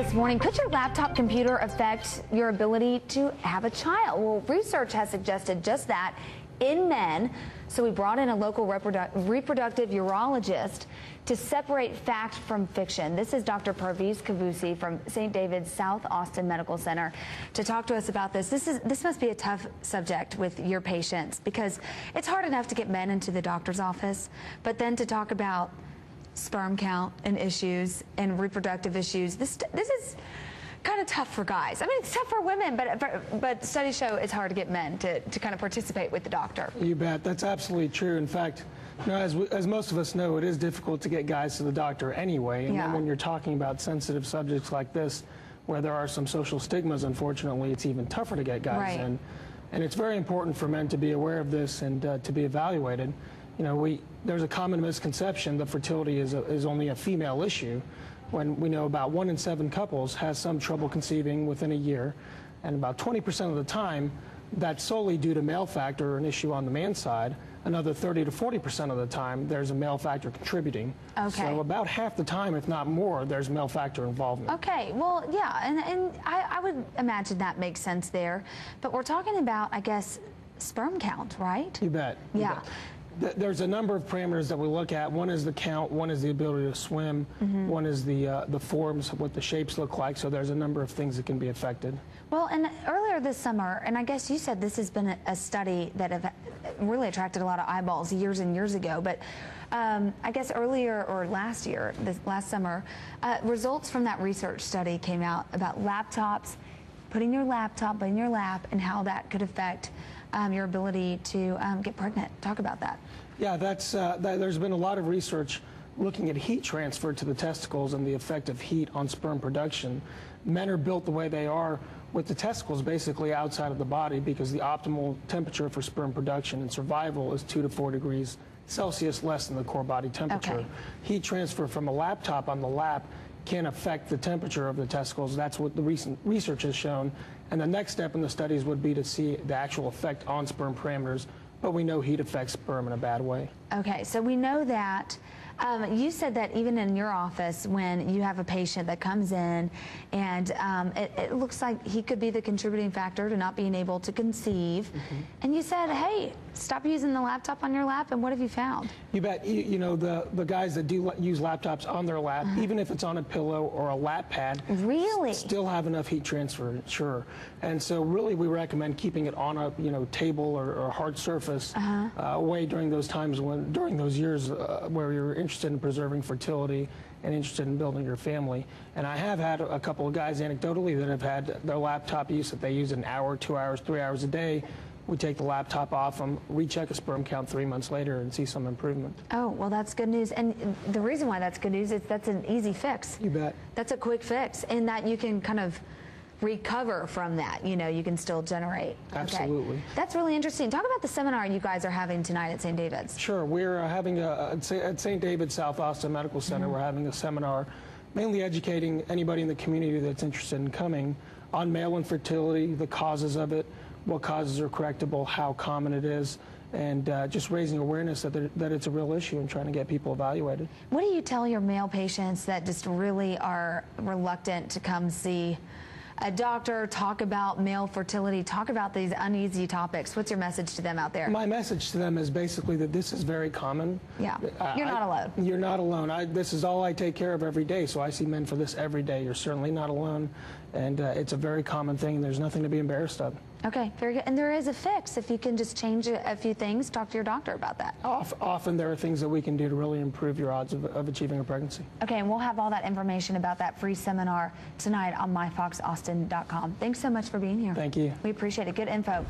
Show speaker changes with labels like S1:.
S1: this morning. Could your laptop computer affect your ability to have a child? Well, research has suggested just that in men. So we brought in a local reproductive urologist to separate fact from fiction. This is Dr. Parviz Kavusi from St. David's South Austin Medical Center to talk to us about this. This must be a tough subject with your patients because it's hard enough to get men into the doctor's office, but then to talk about sperm count and issues and reproductive issues. This is kind of tough for guys. I mean, it's tough for women, but studies show it's hard to get men to kind of participate with the doctor.
S2: You bet. That's absolutely true. In fact, you know, as most of us know, it is difficult to get guys to the doctor anyway. And then when you're talking about sensitive subjects like this, where there are some social stigmas, unfortunately, it's even tougher to get guys in. And it's very important for men to be aware of this and to be evaluated. You know, there's a common misconception that fertility is only a female issue, when we know about 1 in 7 couples has some trouble conceiving within a year, and about 20% of the time that's solely due to male factor or an issue on the man's side. Another 30 to 40% of the time there's a male factor contributing. Okay. So about half the time, if not more, there's male factor involvement. Okay, well, yeah, and I would imagine that makes sense there. But we're talking about, I guess, sperm count, right? You bet. You bet. There's a number of parameters that we look at. One is the count, one is the ability to swim, one is the forms, what the shapes look like. So there's a number of things that can be affected. Well, and earlier this summer, and I guess you said this has been a study that have really attracted a lot of eyeballs years and years ago, but I guess earlier or last summer, results from that research study came out about laptops, putting your laptop in your lap and how that could affect your ability to get pregnant. Talk about that. Yeah, there's been a lot of research looking at heat transfer to the testicles and the effect of heat on sperm production. Men are built the way they are with the testicles basically outside of the body because the optimal temperature for sperm production and survival is 2 to 4 degrees Celsius less than the core body temperature. Okay. Heat transfer from a laptop on the lap can affect the temperature of the testicles. That's what the recent research has shown. And the next step in the studies would be to see the actual effect on sperm parameters. But we know heat affects sperm in a bad way. Okay, so we know that. You said that even in your office, when you have a patient that comes in and it looks like he could be the contributing factor to not being able to conceive, and you said, hey, stop using the laptop on your lap, and what have you found? You bet. You know, the guys that do use laptops on their lap, even if it's on a pillow or a lap pad, really still have enough heat transfer, sure. And so really we recommend keeping it on a table or a hard surface away during those times during those years where you're interested in preserving fertility and interested in building your family. And I have had a couple of guys anecdotally that have had their laptop use that they use an hour, 2 hours, 3 hours a day. We take the laptop off them, recheck a sperm count 3 months later and see some improvement. Oh, well, that's good news. And the reason why that's good news is that's an easy fix. You bet. That's a quick fix, and that you can kind of recover from that. You know, you can still generate. Absolutely. Okay. That's really interesting. Talk about the seminar you guys are having tonight at St. David's. Sure. We're having at St. David's South Austin Medical Center, we're having a seminar mainly educating anybody in the community that's interested in coming on male infertility, the causes of it, what causes are correctable, how common it is, and just raising awareness that it's a real issue and trying to get people evaluated. What do you tell your male patients that just really are reluctant to come see a doctor, talk about male fertility, talk about these uneasy topics? What's your message to them out there? My message to them is basically that this is very common. Yeah, you're not alone. You're not alone. This is all I take care of every day, so I see men for this every day. You're certainly not alone, and it's a very common thing. There's nothing to be embarrassed of. Okay, very good. And there is a fix. If you can just change a few things, talk to your doctor about that. Often there are things that we can do to really improve your odds of achieving a pregnancy. Okay, and we'll have all that information about that free seminar tonight on myfoxaustin.com. Thanks so much for being here. Thank you. We appreciate it. Good info.